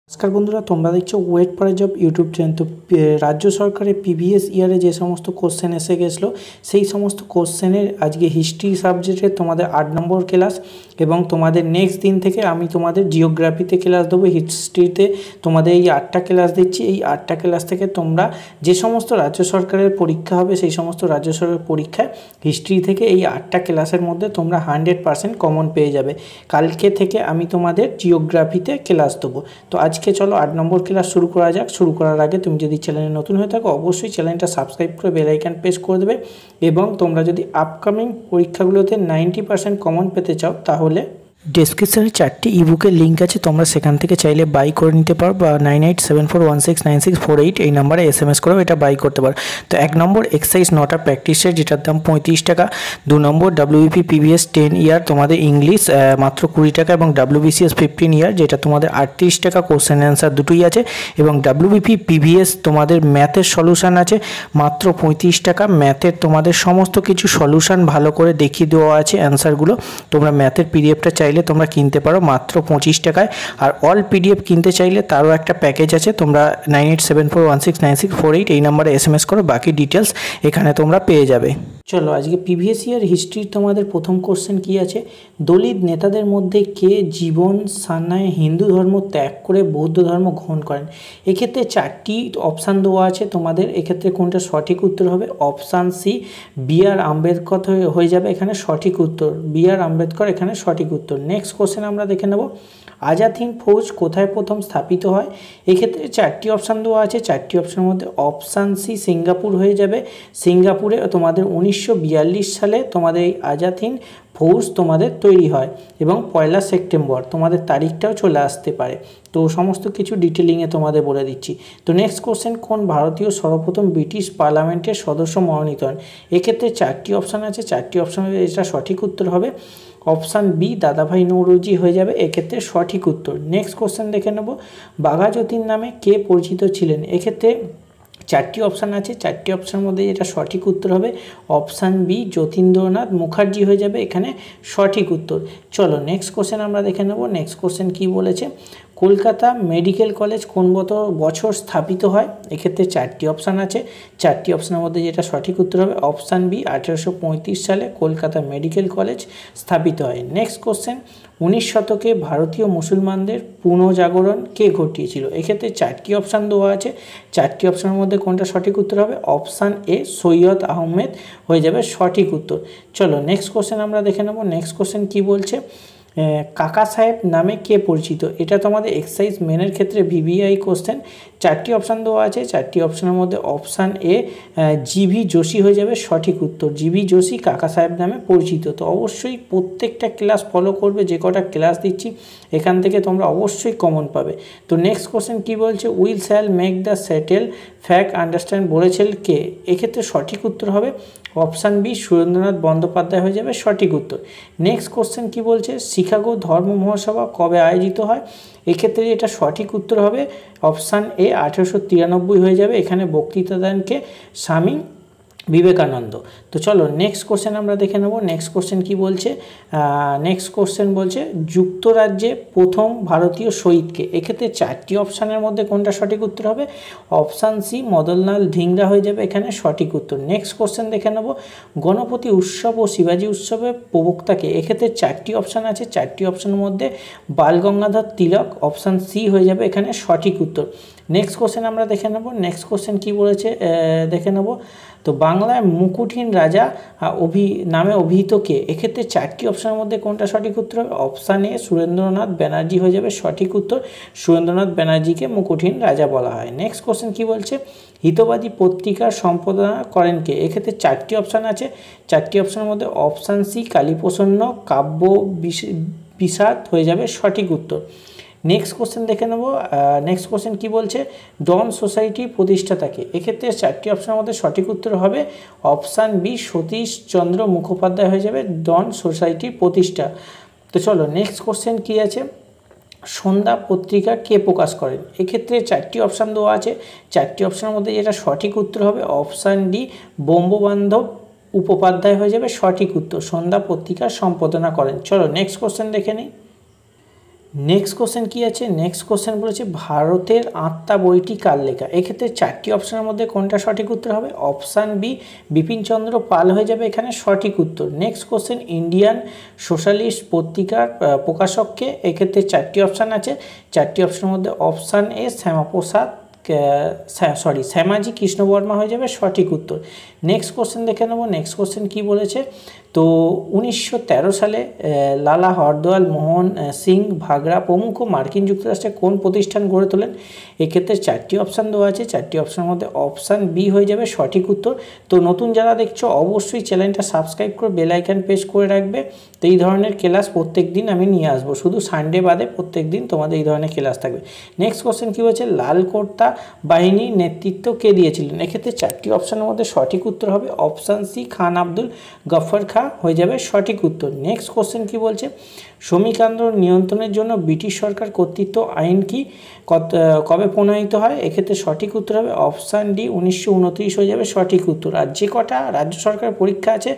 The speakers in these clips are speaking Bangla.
नमस्कार बंधुरा तुम्हारा देखो वेट फॉर जब यूट्यूब चैनल। तो राज्य सरकार प्रिवियस ईयर जे समस्त कोश्चेन एसे गेछिलो सेई समस्त कोश्चेनेर आज के हिस्ट्री सब्जेक्टे तुम्हारे 8 नम्बर क्लास एबं तुम्हारे नेक्स्ट दिन थेके आमी तुम्हारे जिओग्राफीते क्लास देबो। हिस्ट्रीते तुम्हारे ये 8टा क्लास दिচ্ছি। এই 8টা क्लास থেকে তোমরা যে সমস্ত রাজ্য সরকারের পরীক্ষা হবে সেই সমস্ত রাজ্য সরকারের পরীক্ষায় হিস্ট্রি থেকে এই 8টা ক্লাসের মধ্যে তোমরা 100% কমন পেয়ে যাবে। কালকে থেকে আমি তোমাদের জিওগ্রাফিতে ক্লাস দেবো। তো আজকে চলো 8 নম্বর ক্লাস শুরু করা যাক। শুরু করার আগে তুমি যদি চ্যানেলে নতুন হয়ে থাকো অবশ্যই চ্যানেলটা সাবস্ক্রাইব করে বেল আইকন প্রেস করে দেবে এবং তোমরা যদি আপকামিং পরীক্ষাগুলোতে 90% কমন পেতে চাও তাহলে ডেসক্রিপশনে 4টি ইবুকের লিঙ্ক আছে, তোমরা সেখান থেকে চাইলে বাই করে নিতে পারো বা 9874169648 এই নাম্বারে SMS করেও এটা বাই করতে পারো। তো 1 নম্বর এক্সারসাইজ নটা প্র্যাকটিসের যেটার দাম 35 টাকা। 2 নম্বর WBP প্রিভিয়াস 10 ইয়ার তোমাদের ইংলিশ মাত্র 20 টাকা এবং WBCS 15 ইয়ার যেটা তোমাদের 38 টাকা। কোশ্চেন অ্যান্সার দুটোই আছে এবং WBP প্রিভিয়াস তোমাদের ম্যাথের সলিউশন আছে মাত্র 35 টাকা। ম্যাথের তোমাদের সমস্ত কিছু সলিউশন ভালো করে দেখিয়ে দেওয়া আছে অ্যান্সারগুলো। তোমরা ম্যাথের পিডিএফটা চাইলে তোমরা কিনতে পারো মাত্র 25 টাকায়। আর অল পিডিএফ কিনতে চাইলে তারও একটা প্যাকেজ আছে, তোমরা 9874169648 এই নাম্বারে SMS করো, বাকি ডিটেলস এখানে তোমরা পেয়ে যাবে। চলো আজকে প্রিভিয়াস ইয়ার হিস্ট্রির তোমাদের প্রথম কোশ্চেন কি আছে, দলিত নেতাদের মধ্যে কে জীবন সান্যায় হিন্দু ধর্ম ত্যাগ করে বৌদ্ধ ধর্ম গ্রহণ করেন। এক্ষেত্রে 4টি অপশান দেওয়া আছে তোমাদের, এক্ষেত্রে কোনটা সঠিক উত্তর হবে? অপশান সি BR আম্বেদকর হয়ে যাবে এখানে সঠিক উত্তর। BR আম্বেদকর এখানে সঠিক উত্তর। নেক্সট কোশ্চেন আমরা দেখে নেব, আজাদ হিন্দ ফৌজ কোথায় প্রথম স্থাপিত হয়। এক্ষেত্রে 4টি অপশান দেওয়া আছে, 4টি অপশানের মধ্যে অপশান সি সিঙ্গাপুর হয়ে যাবে। সিঙ্গাপুরে তোমাদের 1942 সালে তোমাদের এই আজাদ হিন্দ ফৌজ তোমাদের তৈরি হয় এবং 1 সেপ্টেম্বর তোমাদের তারিখটাও চলে আসতে পারে। তো সমস্ত কিছু ডিটেলিংয়ে তোমাদের বলে দিচ্ছি। তো নেক্সট কোশ্চেন, কোন ভারতীয় সর্বপ্রথম ব্রিটিশ পার্লামেন্টের সদস্য মনোনীত হন। এক্ষেত্রে 4টি অপশান আছে, 4টি অপশানের এটা সঠিক উত্তর হবে অপশান বি দাদাভাই নৌরোজি হয়ে যাবে এক্ষেত্রে সঠিক উত্তর। নেক্সট কোশ্চেন দেখে নেব, বাঘা যতীন নামে কে পরিচিত ছিলেন। এক্ষেত্রে 4টি অপশান আছে, 4টি অপশানের মধ্যে এটা সঠিক উত্তর হবে অপশান বি যতীন্দ্রনাথ মুখার্জি হয়ে যাবে এখানে সঠিক উত্তর। চলো নেক্সট কোশ্চেন আমরা দেখে নেব। নেক্সট কোশ্চেন কি বলেছে, কলকাতা মেডিকেল কলেজ কোন বছর স্থাপিত হয়। এক্ষেত্রে 4টি অপশান আছে, 4টি অপশানের মধ্যে যেটা সঠিক উত্তর হবে অপশান বি 1835 সালে কলকাতা মেডিকেল কলেজ স্থাপিত হয়। নেক্সট কোশ্চেন, 19 শতকে ভারতীয় মুসলমানদের পুনর্জাগরণ কে ঘটিয়েছিল। এক্ষেত্রে 4টি অপশান দেওয়া আছে, 4টি অপশানের মধ্যে কোনটা সঠিক উত্তর হবে অপশান এ সৈয়দ আহমেদ হয়ে যাবে সঠিক উত্তর। চলো নেক্সট কোশ্চেন আমরা দেখে নেব। নেক্সট কোশ্চেন কি বলছে, কাকা সাহেব নামে কে পরিচিত। এটা তোমাদের এক্সারসাইজ মেনের ক্ষেত্রে VBI কোশ্চেন। 4টি অপশান দেওয়া আছে, 4টি অপশানের মধ্যে অপশান এ GV যোশী হয়ে যাবে সঠিক উত্তর। GV যোশী কাকা সাহেব নামে পরিচিত। তো অবশ্যই প্রত্যেকটা ক্লাস ফলো করবে, যে কটা ক্লাস দিচ্ছি এখান থেকে তোমরা অবশ্যই কমন পাবে। তো নেক্সট কোশ্চেন কি বলছে, will shall make the settle fact understand বলেছেন কে। এক্ষেত্রে সঠিক উত্তর হবে অপশান বি সুরেন্দ্রনাথ বন্দ্যোপাধ্যায় হয়ে যাবে সঠিক উত্তর। নেক্সট কোশ্চেন কি বলছে, শিকাগো ধর্ম মহাসভা কবে আয়োজিত হয়। এক্ষেত্রে এটা সঠিক উত্তর হবে অপশান এ 1893 হয়ে যাবে। এখানে বক্তৃতা দেন কে, স্বামী বিবেকানন্দ। তো চলো নেক্সট কোশ্চেন আমরা দেখে নেব। নেক্সট কোশ্চেন কি বলছে, নেক্সট কোশ্চেন বলছে যুক্তরাজ্যে প্রথম ভারতীয় শহীদকে। এক্ষেত্রে 4টি অপশানের মধ্যে কোনটা সঠিক উত্তর হবে অপশান সি মদনলাল ধিংরা হয়ে যাবে এখানে সঠিক উত্তর। নেক্সট কোশ্চেন দেখে নেব, গণপতি উৎসব ও শিবাজী উৎসবের প্রবক্তাকে। এক্ষেত্রে 4টি অপশান আছে, 4টি অপশানের মধ্যে বালগঙ্গাধর তিলক অপশান সি হয়ে যাবে এখানে সঠিক উত্তর। নেক্সট কোশ্চেন আমরা দেখে নেব। নেক্সট কোশ্চেন কি বলেছে দেখে নেব, তো বাংলায় মুকুটহীন রাজা নামে অভিহিত কে। এক্ষেত্রে 4টি অপশানের মধ্যে কোনটা সঠিক উত্তর হবে অপশান এ সুরেন্দ্রনাথ ব্যানার্জি হয়ে যাবে সঠিক উত্তর। সুরেন্দ্রনাথ ব্যানার্জিকে মুকুটহীন রাজা বলা হয়। নেক্সট কোশ্চেন কি বলছে, হিতবাদী পত্রিকার সম্পাদনা করেন কে। এক্ষেত্রে 4টি অপশান আছে, 4টি অপশানের মধ্যে অপশান সি কালীপ্রসন্ন কাব্য বিষাদ হয়ে যাবে সঠিক উত্তর। নেক্সট কোশ্চেন দেখে নেব। নেক্সট কোশ্চেন কি বলছে, ডন সোসাইটি প্রতিষ্ঠাতাকে। এক্ষেত্রে 4টি অপশানের মধ্যে সঠিক উত্তর হবে অপশান বি সতীশ চন্দ্র মুখোপাধ্যায় হয়ে যাবে ডন সোসাইটি প্রতিষ্ঠা। তো চলো নেক্সট কোশ্চেন কি আছে, সন্ধ্যা পত্রিকা কে প্রকাশ করেন। এক্ষেত্রে 4টি অপশান দেওয়া আছে, 4টি অপশানের মধ্যে যেটা সঠিক উত্তর হবে অপশান ডি বঙ্গবান্ধব উপপাধ্যায় হয়ে যাবে সঠিক উত্তর। সন্ধ্যা পত্রিকার সম্পাদনা করেন। চলো নেক্সট কোশ্চেন দেখে নিই। নেক্সট কোশ্চেন কি আছে, নেক্সট কোশ্চেন বলেছে ভারতের আত্মা বইটি কার লেখা। এক্ষেত্রে চারটি অপশনের মধ্যে কোনটা সঠিক উত্তর হবে, অপশান বি বিপিনচন্দ্র পাল হয়ে যাবে এখানে সঠিক উত্তর। নেক্সট কোশ্চেন ইন্ডিয়ান সোশ্যালিস্ট পত্রিকার প্রকাশককে, এক্ষেত্রে চারটি অপশান আছে, চারটি অপশনের মধ্যে অপশান এ শ্যামাপ্রসাদ শ্যামাজি কৃষ্ণবর্মা হয়ে যাবে সঠিক উত্তর। নেক্সট কোশ্চেন দেখে নেব, নেক্সট কোশ্চেন কি বলেছে, তো 1913 সালে লালা হরদয়াল মোহন সিং ভাগড়া প্রমুখ মার্কিন যুক্তরাষ্ট্রে কোন প্রতিষ্ঠান গড়ে তোলেন। এক্ষেত্রে চারটি অপশান দেওয়া আছে, চারটি অপশানের মধ্যে অপশান বি হয়ে যাবে সঠিক উত্তর। তো নতুন যারা দেখছো অবশ্যই চ্যানেলটা সাবস্ক্রাইব করে বেল আইকন প্রেস করে রাখবে। তো এই ধরনের ক্লাস প্রত্যেক দিন আমি নিয়ে আসবো, শুধু সানডে বাদে প্রত্যেক দিন তোমাদের এই ধরনের ক্লাস থাকবে। নেক্সট কোশ্চেন কী বলছে, লাল কোর্তা বাহিনীর নেতৃত্ব কে দিয়েছিলেন। এক্ষেত্রে চারটি অপশানের মধ্যে সঠিক উত্তর হবে অপশান সি খান আব্দুল গফর খাঁ হয়ে যাবে সঠিক উত্তর। নেক্সট কোশ্চেন কি বলছে, শ্রমিক আন্দোলন নিয়ন্ত্রণের জন্য ব্রিটিশ সরকার কর্তৃত্ব আইন কি কবে প্রণয়িত হয়। এক্ষেত্রে সঠিক উত্তর হবে অপশান ডি 1929 হয়ে যাবে সঠিক উত্তর। আর যে কটা রাজ্য সরকারের পরীক্ষা আছে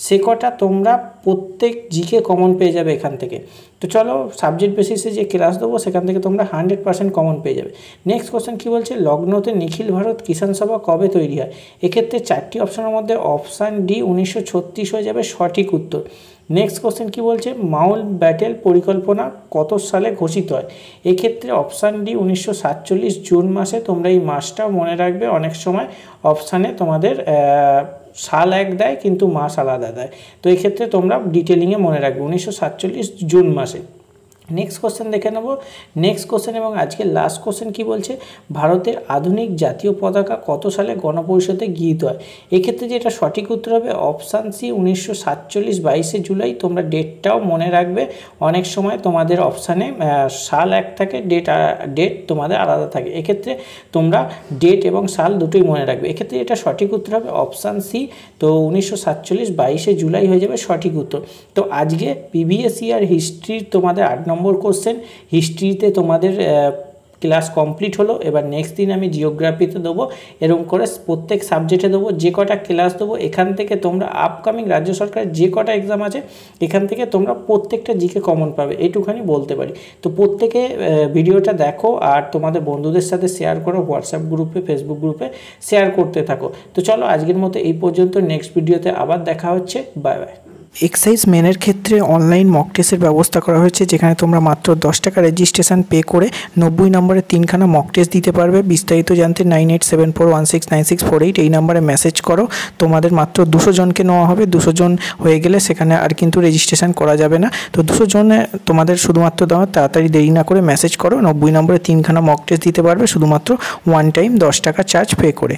সে কটা তোমরা প্রত্যেক জিকে কমন পেয়ে যাবে এখান থেকে। তো চলো সাবজেক্ট বেসিসে যে ক্লাস দেবো সেখান থেকে তোমরা 100% কমন পেয়ে যাবে। নেক্সট কোশ্চেন কী বলছে, লখনৌতে নিখিল ভারত কিষাণ সভা কবে তৈরি হয়। এক্ষেত্রে চারটি অপশনের মধ্যে অপশান ডি 1936 হয়ে যাবে সঠিক উত্তর। নেক্সট কোশ্চেন কি বলছে, মাউন্ট ব্যাটেল পরিকল্পনা কত সালে ঘোষিত হয়। এক্ষেত্রে অপশান ডি 1947 জুন মাসে। তোমরা এই মাসটাও মনে রাখবে, অনেক সময় অপশানে তোমাদের সাল এক দেয় কিন্তু মাস আলাদা দেয়, তো এক্ষেত্রে তোমরা ডিটেলিংয়ে মনে রাখবে 1947 জুন মাসে। নেক্সট কোশ্চেন দেখে নেব, নেক্সট কোশ্চেন এবং আজকের লাস্ট কোশ্চেন কি বলছে, ভারতের আধুনিক জাতীয় পতাকা কত সালে গণপরিষদে গৃহীত হয়। এক্ষেত্রে যেটা সঠিক উত্তর হবে অপশান সি 1947 22 জুলাই। তোমরা ডেটটাও মনে রাখবে, অনেক সময় তোমাদের অপশানে সাল এক থাকে, ডেট তোমাদের আলাদা থাকে, এক্ষেত্রে তোমরা ডেট এবং সাল দুটোই মনে রাখবে। এক্ষেত্রে এটা সঠিক উত্তর হবে অপশান সি, তো 1947 22 জুলাই হয়ে যাবে সঠিক উত্তর। তো আজকে প্রিভিয়াস ইয়ার হিস্ট্রির তোমাদের 8 নম্বর কোশ্চেন, হিস্ট্রিতে তোমাদের ক্লাস কমপ্লিট হলো। এবার নেক্সট দিন আমি জিওগ্রাফিতে দেবো, এরকম করে প্রত্যেক সাবজেক্টে দেবো। যে কটা ক্লাস দেবো এখান থেকে তোমরা আপকামিং রাজ্য সরকারের যে কটা এক্সাম আছে এখান থেকে তোমরা প্রত্যেকটা জিকে কমন পাবে, এইটুখানি বলতে পারি। তো প্রত্যেকে ভিডিওটা দেখো আর তোমাদের বন্ধুদের সাথে শেয়ার করো, হোয়াটসঅ্যাপ গ্রুপে ফেসবুক গ্রুপে শেয়ার করতে থাকো। তো চলো আজকের মতো এই পর্যন্ত, নেক্সট ভিডিওতে আবার দেখা হচ্ছে, বাই বাই। এক্সাইজ মেনের ক্ষেত্রে অনলাইন মক টেস্টের ব্যবস্থা করা হয়েছে, যেখানে তোমরা মাত্র 10 টাকা রেজিস্ট্রেশন পে করে 90 নম্বরের 3খানা মক টেস্ট দিতে পারবে। বিস্তারিত জানতে 9874169648 এই নাম্বারে মেসেজ করো। তোমাদের মাত্র 200 জনকে নেওয়া হবে, 200 জন হয়ে গেলে সেখানে আর কিন্তু রেজিস্ট্রেশন করা যাবে না। তো 200 জনে তোমাদের শুধুমাত্র তাড়াতাড়ি দেরি না করে মেসেজ করো, 90 নম্বরে 3খানা মক টেস্ট দিতে পারবে শুধুমাত্র ওয়ান টাইম 10 টাকা চার্জ পে করে।